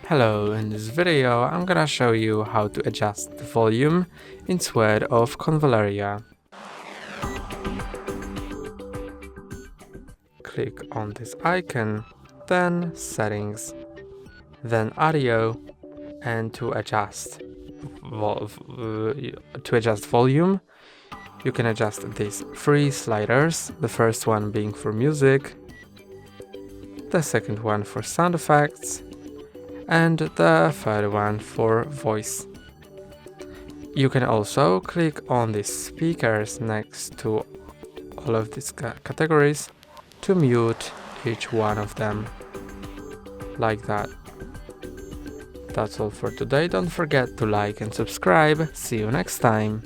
Hello, in this video I'm gonna show you how to adjust the volume in Sword of Convallaria. Click on this icon, then Settings, then Audio, and to adjust volume you can adjust these three sliders, the first one being for music, the second one for sound effects, and the third one for voice. You can also click on the speakers next to all of these categories to mute each one of them, like that. That's all for today. Don't forget to like and subscribe. See you next time.